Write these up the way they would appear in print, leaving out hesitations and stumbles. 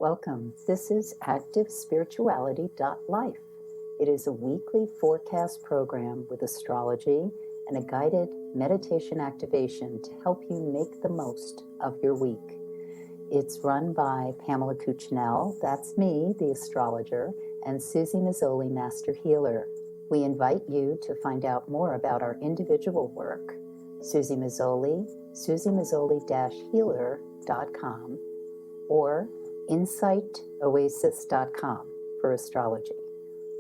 Welcome. This is ActiveSpirituality.life. It is a weekly forecast program with astrology and a guided meditation activation to help you make the most of your week. It's run by Pamela Cucinell, that's me, the astrologer, and Suzy Meszoly, Master Healer. We invite you to find out more about our individual work. Suzy Meszoly, SuzyMeszoly-healer.com, or insightoasis.com for astrology.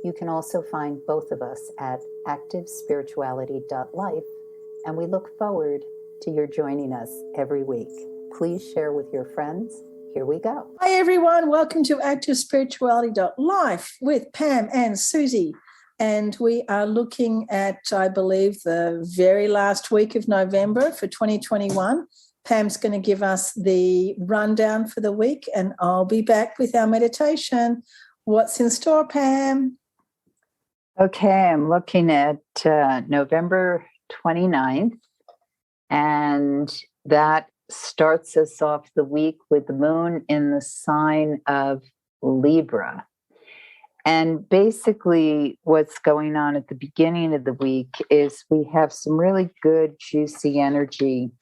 You can also find both of us at ActiveSpirituality.life, and we look forward to your joining us every week. Please share with your friends. Here we go. Hi, everyone. Welcome to ActiveSpirituality.life with Pam and Suzy. And we are looking at, I believe, the very last week of November for 2021. Pam's going to give us the rundown for the week, and I'll be back with our meditation. What's in store, Pam? Okay, I'm looking at November 29th, and that starts us off the week with the moon in the sign of Libra. And basically what's going on at the beginning of the week is we have some really good, juicy energy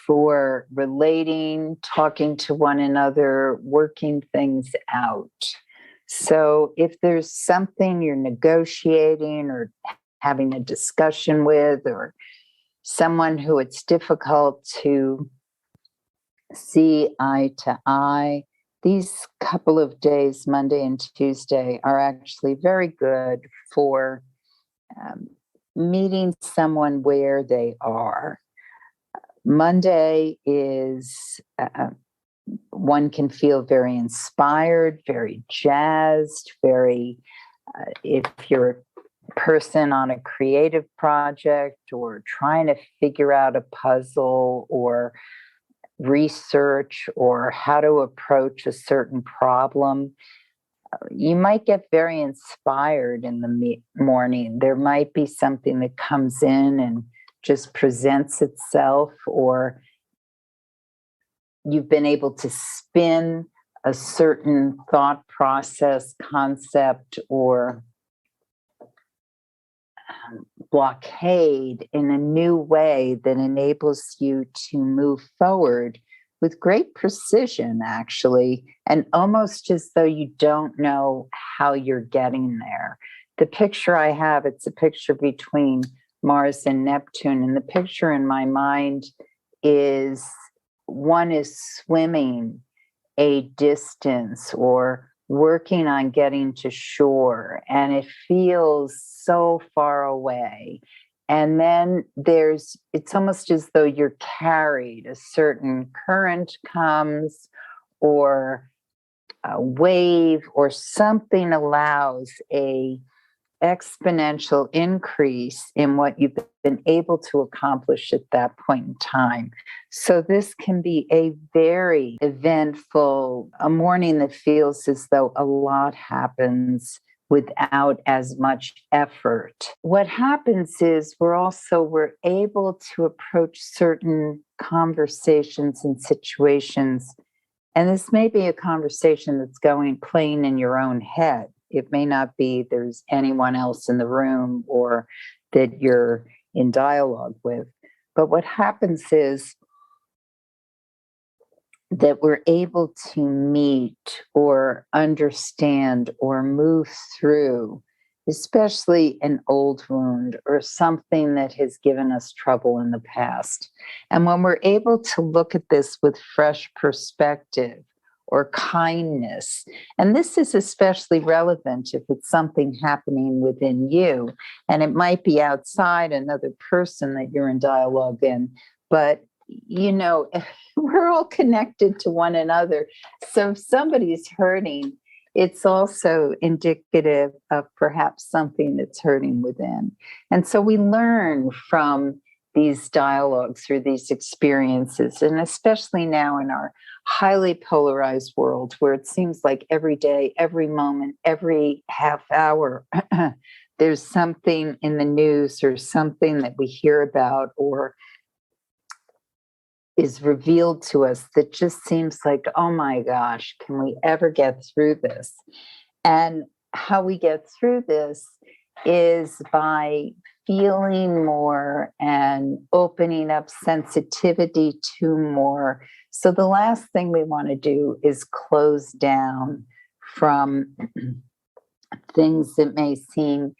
for relating, talking to one another, working things out. So if there's something you're negotiating or having a discussion with, or someone who it's difficult to see eye to eye, these couple of days, Monday and Tuesday, are actually very good for meeting someone where they are. Monday is, one can feel very inspired, very jazzed, very, if you're a person on a creative project or trying to figure out a puzzle or research or how to approach a certain problem, you might get very inspired in the morning. There might be something that comes in and just presents itself, or you've been able to spin a certain thought process, concept, or blockade in a new way that enables you to move forward with great precision, actually, and almost as though you don't know how you're getting there. The picture I have, it's a picture between Mars and Neptune, and the picture in my mind is one is swimming a distance or working on getting to shore, and it feels so far away. And then it's almost as though you're carried. A certain current comes, or a wave, or something allows a exponential increase in what you've been able to accomplish at that point in time. So this can be a very eventful, a morning that feels as though a lot happens without as much effort. What happens is we're able to approach certain conversations and situations, and this may be a conversation that's playing in your own head. It may not be there's anyone else in the room or that you're in dialogue with. But what happens is that we're able to meet or understand or move through, especially an old wound or something that has given us trouble in the past. And when we're able to look at this with fresh perspective or kindness, and this is especially relevant if it's something happening within you, and it might be outside another person that you're in dialogue in, but we're all connected to one another. So if somebody's hurting, it's also indicative of perhaps something that's hurting within. And so we learn from these dialogues through these experiences, and especially now in our highly polarized world where it seems like every day, every moment, every half hour, there's something in the news or something that we hear about, or is revealed to us that just seems like, oh my gosh, can we ever get through this? And how we get through this is by feeling more and opening up sensitivity to more. So the last thing we want to do is close down from things that may seem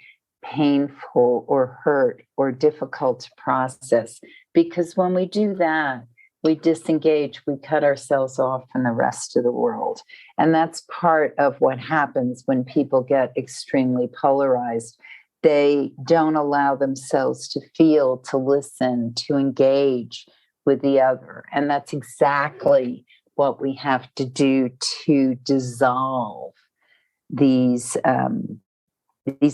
painful or hurt or difficult to process. Because when we do that, we disengage, we cut ourselves off from the rest of the world. And that's part of what happens when people get extremely polarized. They don't allow themselves to feel, to listen, to engage with the other. And that's exactly what we have to do to dissolve these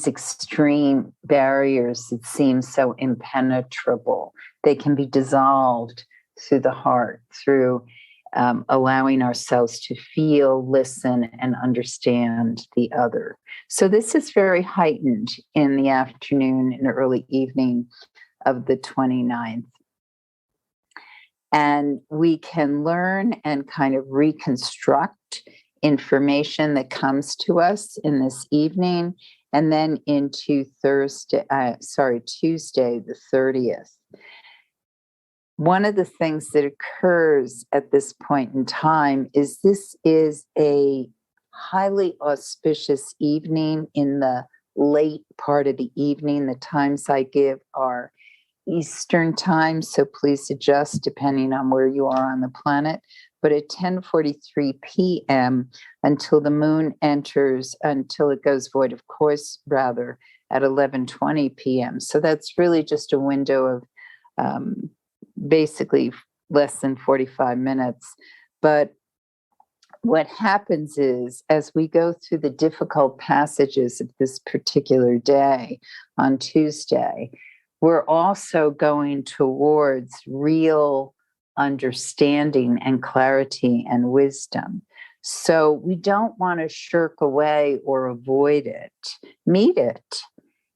extreme barriers that seem so impenetrable. They can be dissolved through the heart, through allowing ourselves to feel, listen, and understand the other. So this is very heightened in the afternoon and early evening of the 29th. And we can learn and kind of reconstruct information that comes to us in this evening, and then into Tuesday, the 30th. One of the things that occurs at this point in time is this is a highly auspicious evening in the late part of the evening. The times I give are Eastern time, so please adjust depending on where you are on the planet. But at 10:43 p.m. until the moon enters, until it goes void, of course, rather, at 11:20 p.m. So that's really just a window of basically less than 45 minutes. But what happens is, as we go through the difficult passages of this particular day on Tuesday, we're also going towards real understanding and clarity and wisdom. So we don't want to shirk away or avoid it. Meet it.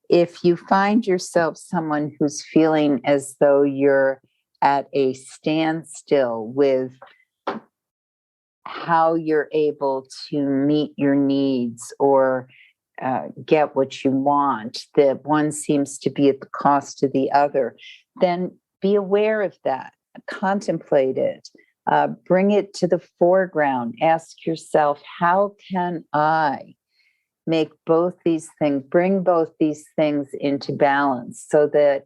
If you find yourself someone who's feeling as though you're at a standstill with how you're able to meet your needs or get what you want, that one seems to be at the cost of the other, then be aware of that, contemplate it, bring it to the foreground, ask yourself, how can I make both these things, bring both these things into balance so that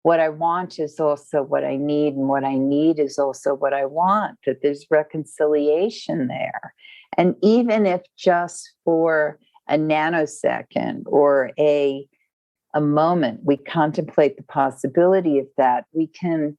what I want is also what I need, and what I need is also what I want, that there's reconciliation there. And even if just for a nanosecond or a moment we contemplate the possibility of that, we can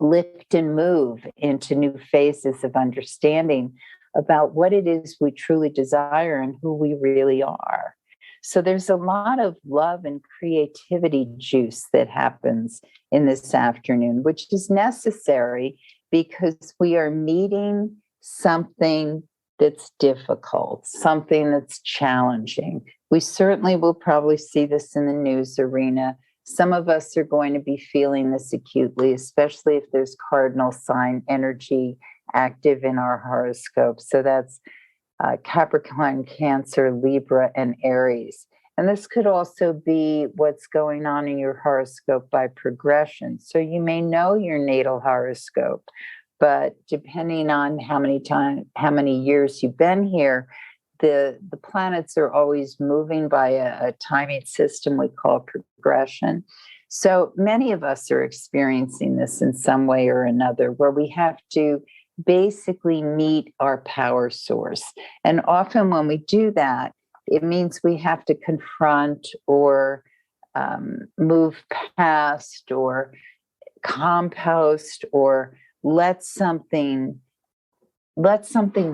lift and move into new phases of understanding about what it is we truly desire and who we really are. So there's a lot of love and creativity juice that happens in this afternoon, which is necessary because we are meeting something that's difficult, something that's challenging. We certainly will probably see this in the news arena. Some of us are going to be feeling this acutely, especially if there's cardinal sign energy active in our horoscope. So that's Capricorn, Cancer, Libra, and Aries. And this could also be what's going on in your horoscope by progression. So you may know your natal horoscope, but depending on how many years you've been here, the planets are always moving by a timing system we call progression. So many of us are experiencing this in some way or another, where we have to basically meet our power source. And often when we do that, it means we have to confront or move past or compost or let something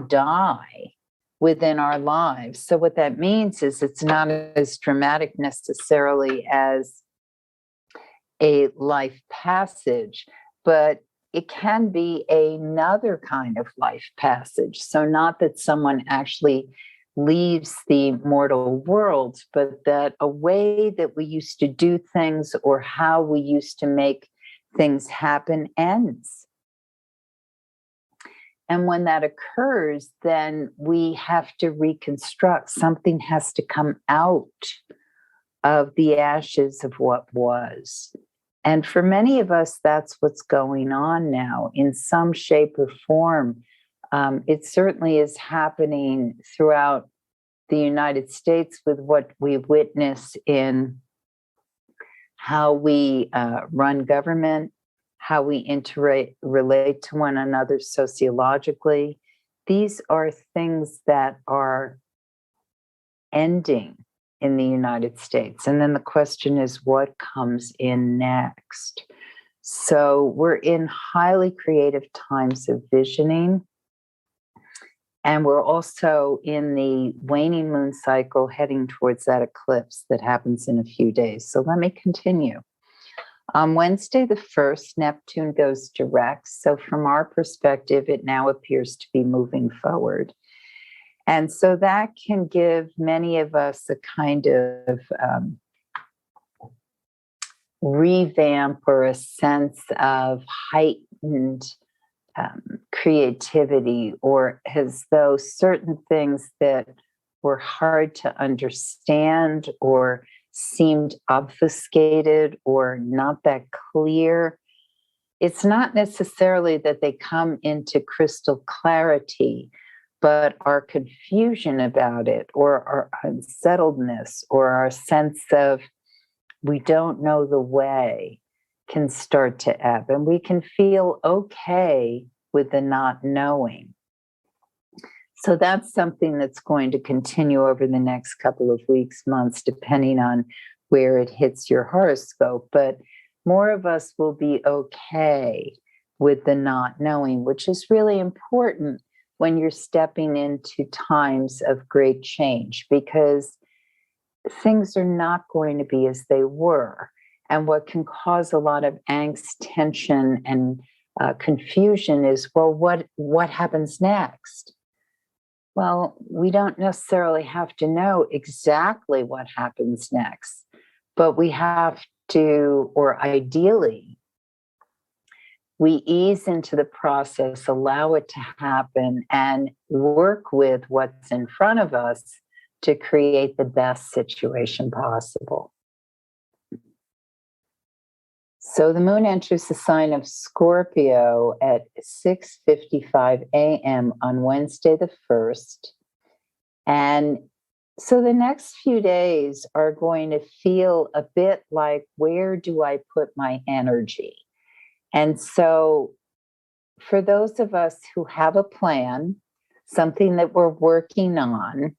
die within our lives. So what that means is it's not as dramatic necessarily as a life passage, but it can be another kind of life passage. So not that someone actually leaves the mortal world, but that a way that we used to do things or how we used to make things happen ends. And when that occurs, then we have to reconstruct. Something has to come out of the ashes of what was. And for many of us, that's what's going on now in some shape or form. It certainly is happening throughout the United States with what we witness in how we run government, how we relate to one another sociologically. These are things that are ending in the United States. And then the question is, what comes in next? So we're in highly creative times of visioning. And we're also in the waning moon cycle heading towards that eclipse that happens in a few days. So let me continue. On Wednesday, the 1st, Neptune goes direct. So from our perspective, it now appears to be moving forward. And so that can give many of us a kind of revamp or a sense of heightened creativity, or as though certain things that were hard to understand or seemed obfuscated or not that clear. It's not necessarily that they come into crystal clarity, but our confusion about it, or our unsettledness, or our sense of we don't know the way, can start to ebb, and we can feel okay with the not knowing. So that's something that's going to continue over the next couple of weeks, months, depending on where it hits your horoscope. But more of us will be okay with the not knowing, which is really important when you're stepping into times of great change, because things are not going to be as they were. And what can cause a lot of angst, tension, and confusion is, well, what happens next? Well, we don't necessarily have to know exactly what happens next, but we have to, or ideally, we ease into the process, allow it to happen, and work with what's in front of us to create the best situation possible. So the moon enters the sign of Scorpio at 6:55 a.m. on Wednesday the 1st. And so the next few days are going to feel a bit like, where do I put my energy? And so for those of us who have a plan, something that we're working on,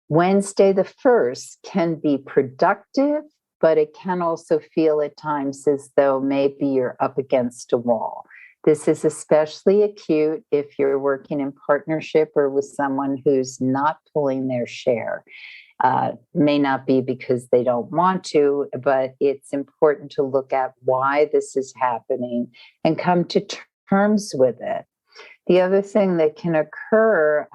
Wednesday the 1st can be productive, but it can also feel at times as though maybe you're up against a wall. This is especially acute if you're working in partnership or with someone who's not pulling their share. May not be because they don't want to, but it's important to look at why this is happening and come to terms with it. The other thing that can occur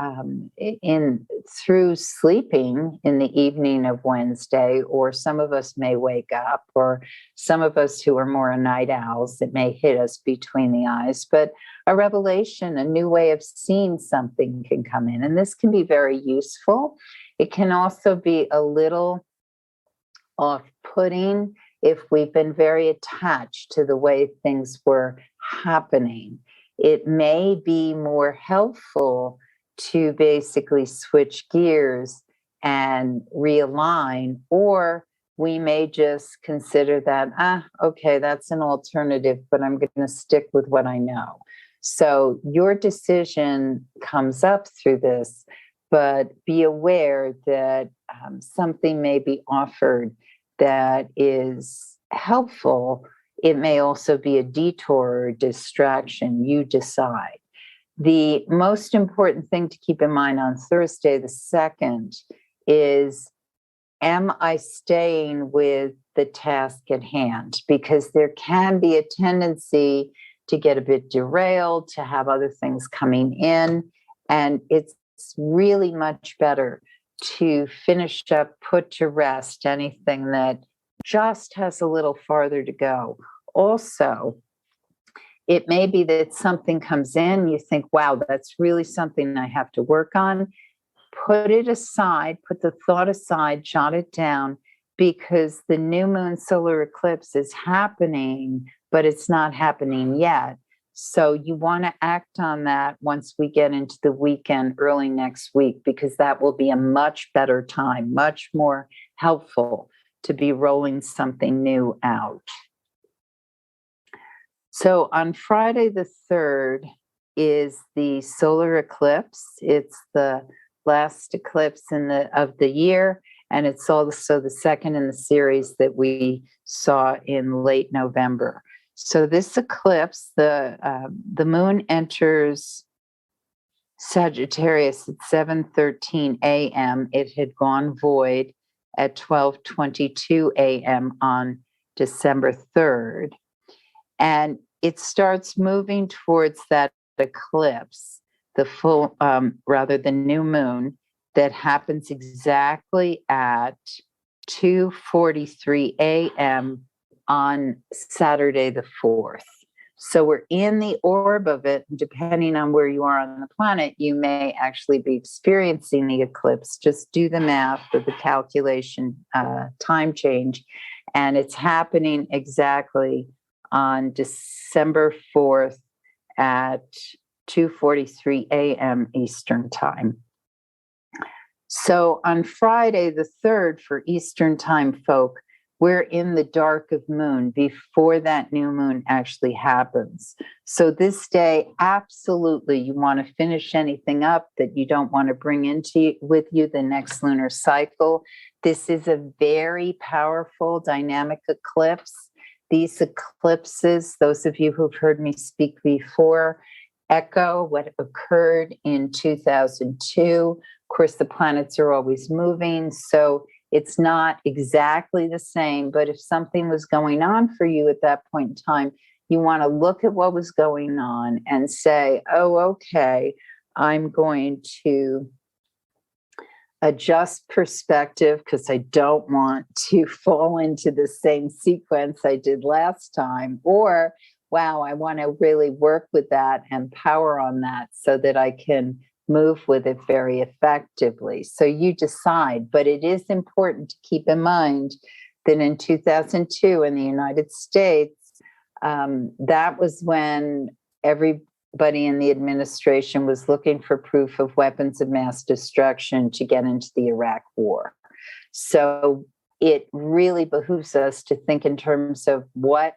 through sleeping in the evening of Wednesday, or some of us may wake up, or some of us who are more night owls, it may hit us between the eyes, but a revelation, a new way of seeing something can come in. And this can be very useful. It can also be a little off-putting if we've been very attached to the way things were happening. It may be more helpful to basically switch gears and realign, or we may just consider that, okay, that's an alternative, but I'm going to stick with what I know. So your decision comes up through this, but be aware that something may be offered that is helpful. It may also be a detour or distraction. You decide. The most important thing to keep in mind on Thursday, the 2nd, is, am I staying with the task at hand? Because there can be a tendency to get a bit derailed, to have other things coming in. And it's really much better to finish up, put to rest anything that just has a little farther to go. Also, It may be that something comes in, you think, wow, that's really something I have to work on. Put it aside, put the thought aside, jot it down, because the new moon solar eclipse is happening, but it's not happening yet. So you want to act on that once we get into the weekend early next week, because that will be a much better time, much more helpful to be rolling something new out. So on Friday the 3rd is the solar eclipse. It's the last eclipse of the year, and it's also the second in the series that we saw in late November. So this eclipse, the moon enters Sagittarius at 7:13 a.m. It had gone void at 12:22 a.m. on December 3rd. And it starts moving towards that eclipse, the new moon, that happens exactly at 2:43 a.m. on Saturday the 4th. So we're in the orb of it. Depending on where you are on the planet, you may actually be experiencing the eclipse. Just do the math or the calculation, time change. And it's happening exactly on December 4th at 2:43 a.m. Eastern Time. So on Friday the 3rd for Eastern Time folk, we're in the dark of moon before that new moon actually happens. So this day, absolutely, you want to finish anything up that you don't want to bring with you the next lunar cycle. This is a very powerful dynamic eclipse. These eclipses, those of you who've heard me speak before, echo what occurred in 2002. Of course, the planets are always moving, so it's not exactly the same, but if something was going on for you at that point in time, you want to look at what was going on and say, oh, okay, I'm going to adjust perspective because I don't want to fall into the same sequence I did last time. Or, wow, I want to really work with that and power on that so that I can move with it very effectively. So you decide, but it is important to keep in mind that in 2002 in the United States, that was when everybody in the administration was looking for proof of weapons of mass destruction to get into the Iraq war. So it really behooves us to think in terms of what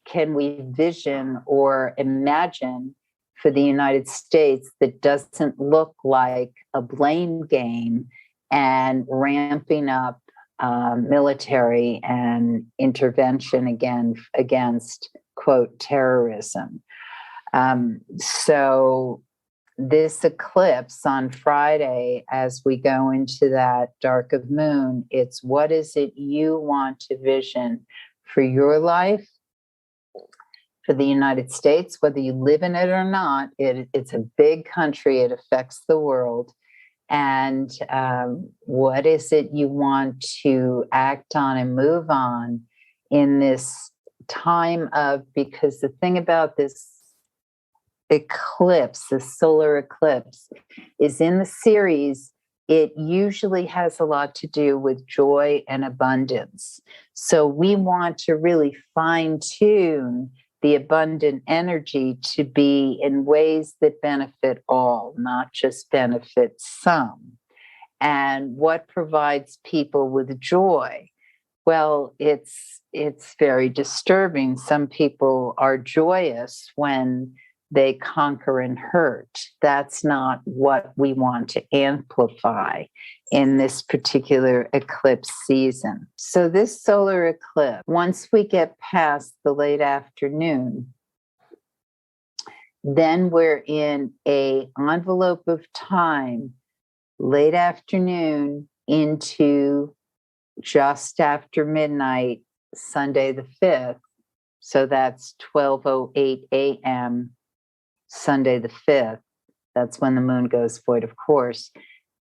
can we vision or imagine for the United States that doesn't look like a blame game and ramping up military and intervention against, quote, terrorism. So this eclipse on Friday, as we go into that dark of moon, it's what is it you want to vision for your life, for the United States, whether you live in it or not. It's a big country. It affects the world. And what is it you want to act on and move on in this time of, because the thing about this eclipse, the solar eclipse, is in the series, it usually has a lot to do with joy and abundance. So we want to really fine tune the abundant energy to be in ways that benefit all, not just benefit some. And what provides people with joy? Well, it's very disturbing. Some people are joyous when they conquer and hurt. That's not what we want to amplify in this particular eclipse season. So this solar eclipse, once we get past the late afternoon, then we're in an envelope of time, late afternoon into just after midnight, Sunday the 5th. So that's 12:08 a.m. Sunday the 5th. That's when the moon goes void, of course.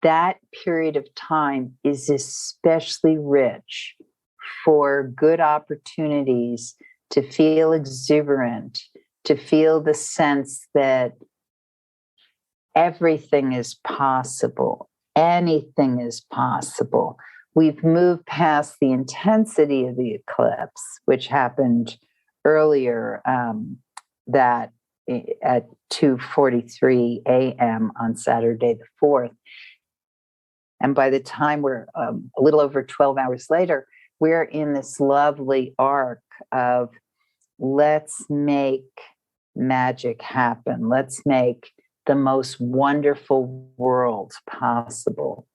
That period of time is especially rich for good opportunities to feel exuberant, to feel the sense that everything is possible. Anything is possible. We've moved past the intensity of the eclipse, which happened earlier that at 2:43 a.m. on Saturday the 4th. And by the time we're a little over 12 hours later, we're in this lovely arc of let's make magic happen. Let's make the most wonderful world possible.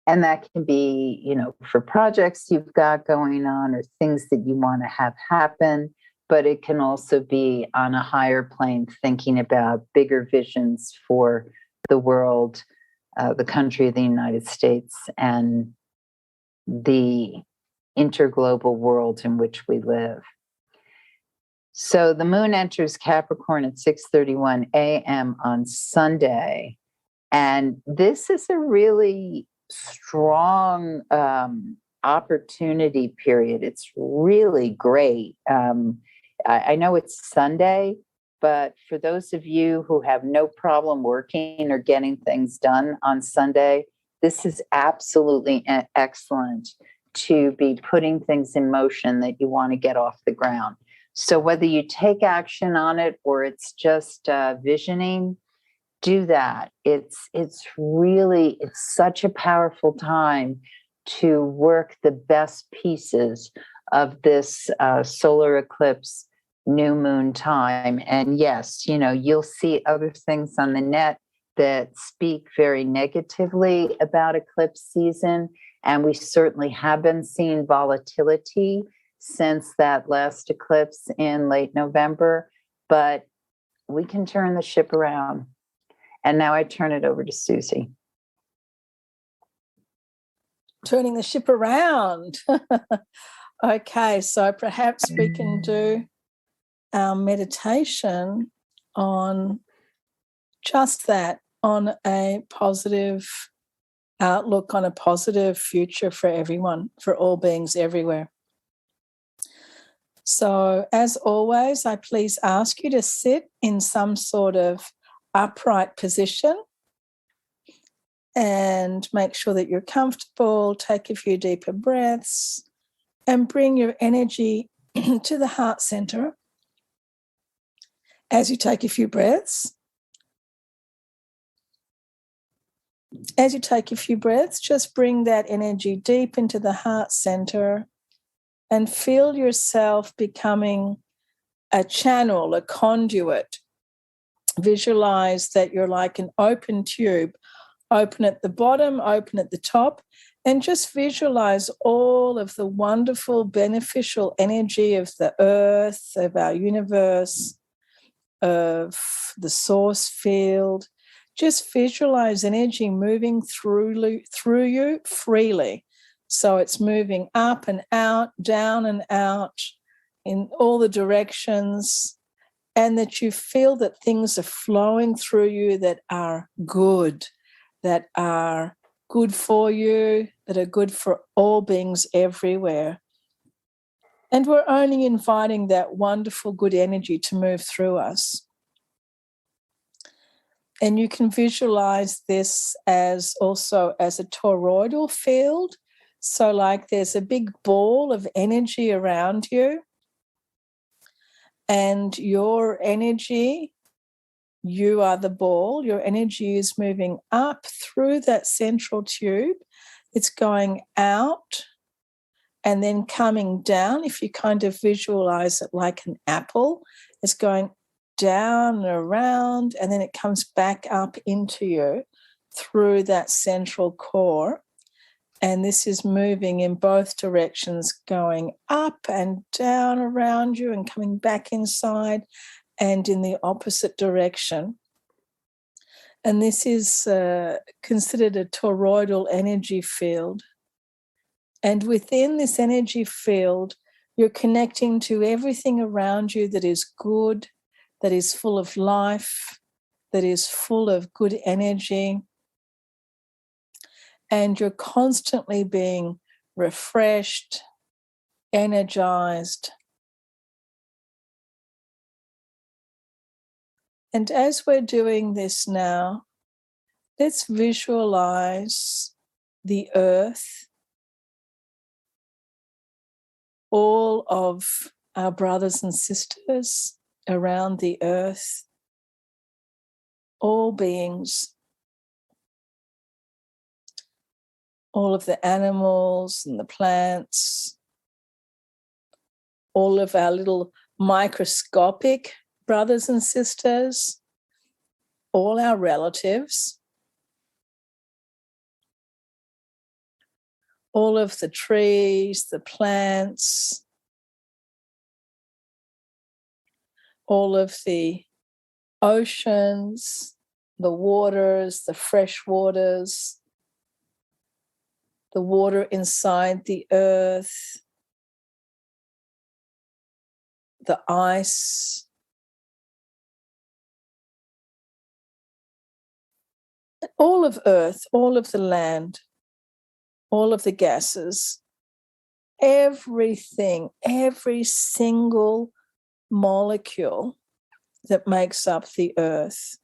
And that can be, for projects you've got going on or things that you want to have happen, but it can also be on a higher plane, thinking about bigger visions for the world, the country of the United States, and the interglobal world in which we live. So the moon enters Capricorn at 6:31 a.m. on Sunday. And this is a really strong opportunity period. It's really great. I know it's Sunday, but for those of you who have no problem working or getting things done on Sunday, this is absolutely excellent to be putting things in motion that you want to get off the ground. So whether you take action on it or it's just visioning, do that. It's such a powerful time to work the best pieces of this solar eclipse new moon time. And yes, you'll see other things on the net that speak very negatively about eclipse season. And we certainly have been seeing volatility since that last eclipse in late November, but we can turn the ship around. And now I turn it over to Suzy. Turning the ship around. Okay, so perhaps we can do our meditation on just that, on a positive outlook, on a positive future for everyone, for all beings everywhere. So, as always, I please ask you to sit in some sort of upright position and make sure that you're comfortable. Take a few deeper breaths and bring your energy to the heart center as you take a few breaths. As you take a few breaths, just bring that energy deep into the heart center and feel yourself becoming a channel, a conduit. Visualize that you're like an open tube, open at the bottom, open at the top, and just visualize all of the wonderful, beneficial energy of the earth, of our universe, of the source field. Just visualize energy moving through you freely. So it's moving up and out, down and out in all the directions, and that you feel that things are flowing through you that are good for you, that are good for all beings everywhere. And we're only inviting that wonderful, good energy to move through us. And you can visualize this as also as a toroidal field. So like there's a big ball of energy around you, and your energy, you are the ball, your energy is moving up through that central tube. It's going out and then coming down. If you kind of visualize it like an apple, it's going down and around, and then it comes back up into you through that central core. And this is moving in both directions, going up and down around you and coming back inside and in the opposite direction. And this is considered a toroidal energy field. And within this energy field, you're connecting to everything around you that is good, that is full of life, that is full of good energy. And you're constantly being refreshed, energized, And as we're doing this now, let's visualize the earth, all of our brothers and sisters around the earth, all beings, all of the animals and the plants, all of our little microscopic brothers and sisters, all our relatives, all of the trees, the plants, all of the oceans, the waters, the fresh waters, the water inside the earth, the ice, all of earth, all of the land, all of the gases, everything, every single molecule that makes up the earth.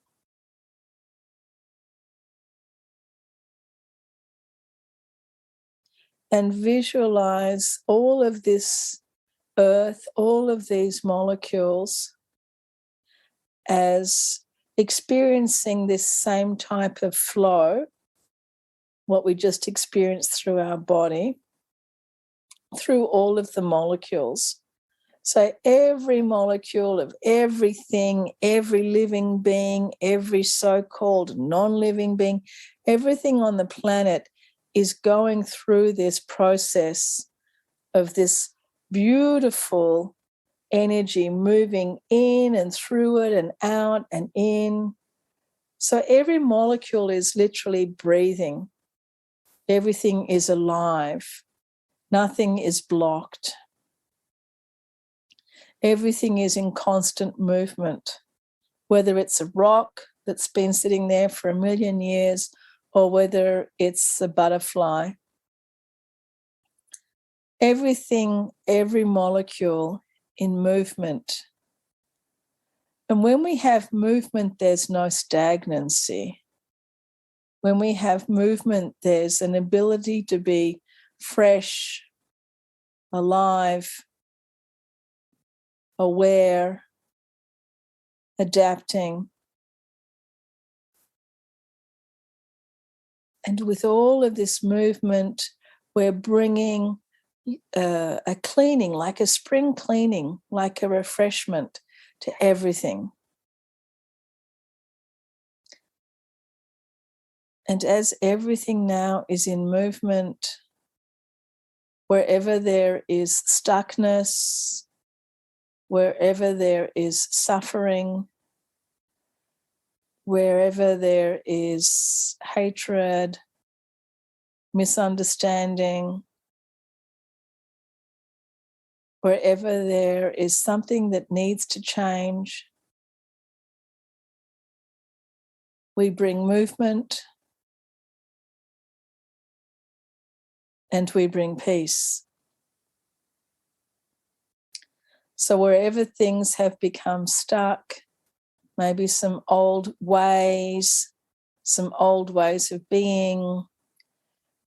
And visualize all of this earth, all of these molecules as experiencing this same type of flow, what we just experienced through our body, through all of the molecules. So every molecule of everything, every living being, every so-called non-living being, everything on the planet is going through this process of this beautiful energy moving in and through it and out and in. So every molecule is literally breathing. Everything is alive. Nothing is blocked. Everything is in constant movement, whether it's a rock that's been sitting there for 1 million years or whether it's a butterfly. Everything, every molecule in movement. And when we have movement, there's no stagnancy. When we have movement, there's an ability to be fresh, alive, aware, adapting. And with all of this movement, we're bringing a cleaning, like a spring cleaning, like a refreshment to everything. And as everything now is in movement, wherever there is stuckness, wherever there is suffering, wherever there is hatred, misunderstanding, wherever there is something that needs to change, we bring movement and we bring peace. So wherever things have become stuck, maybe some old ways of being,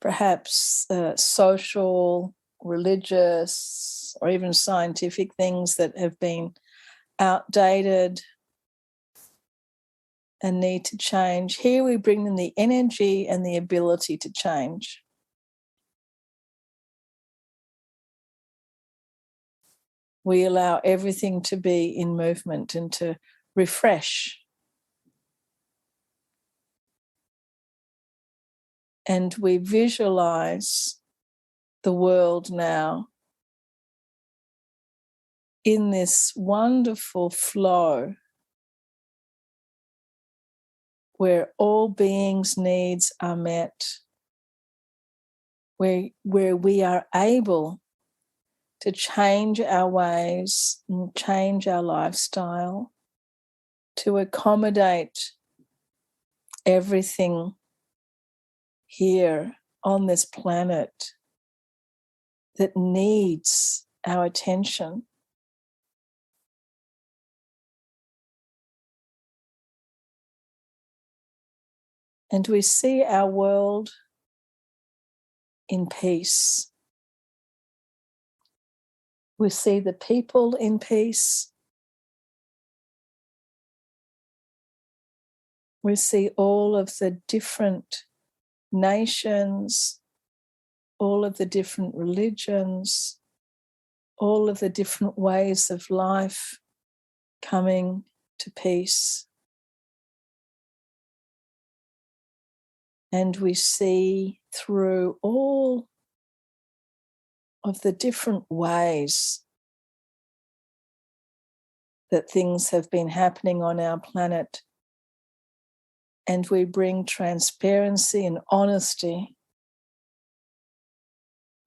perhaps social, religious, or even scientific things that have been outdated and need to change. Here we bring them the energy and the ability to change. We allow everything to be in movement and to refresh. And we visualize the world now in this wonderful flow where all beings' needs are met, where we are able to change our ways and change our lifestyle to accommodate everything here on this planet that needs our attention. And we see our world in peace. We see the people in peace. We see all of the different nations, all of the different religions, all of the different ways of life coming to peace. And we see through all of the different ways that things have been happening on our planet. And we bring transparency and honesty.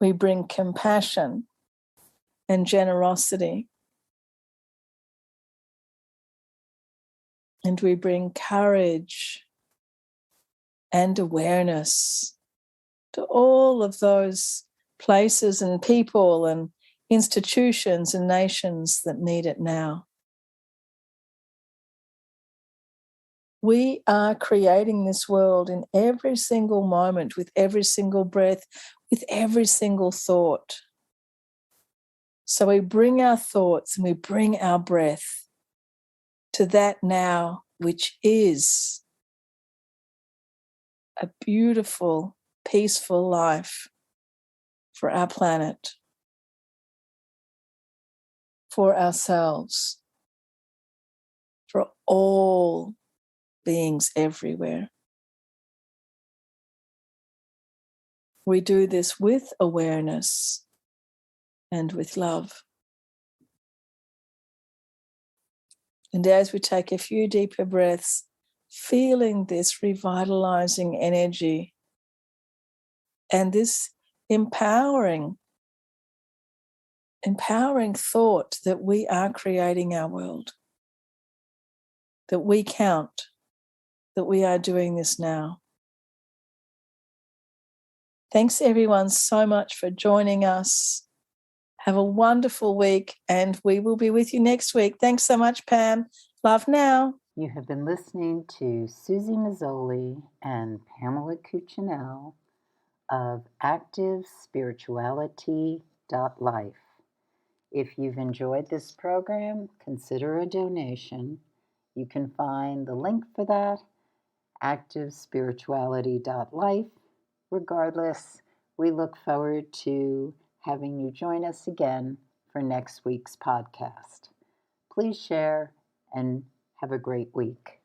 We bring compassion and generosity. And we bring courage and awareness to all of those places and people and institutions and nations that need it now. We are creating this world in every single moment, with every single breath, with every single thought. So we bring our thoughts and we bring our breath to that now, which is a beautiful, peaceful life for our planet, for ourselves, for all beings everywhere. We do this with awareness and with love. And as we take a few deeper breaths, feeling this revitalizing energy and this empowering thought that we are creating our world, that we count, that we are doing this now. Thanks everyone so much for joining us. Have a wonderful week, and we will be with you next week. Thanks so much, Pam. Love now. You have been listening to Suzy Meszoly and Pamela Cucinell of ActiveSpirituality.life. If you've enjoyed this program, consider a donation. You can find the link for that, ActiveSpirituality.life. Regardless, we look forward to having you join us again for next week's podcast. Please share and have a great week.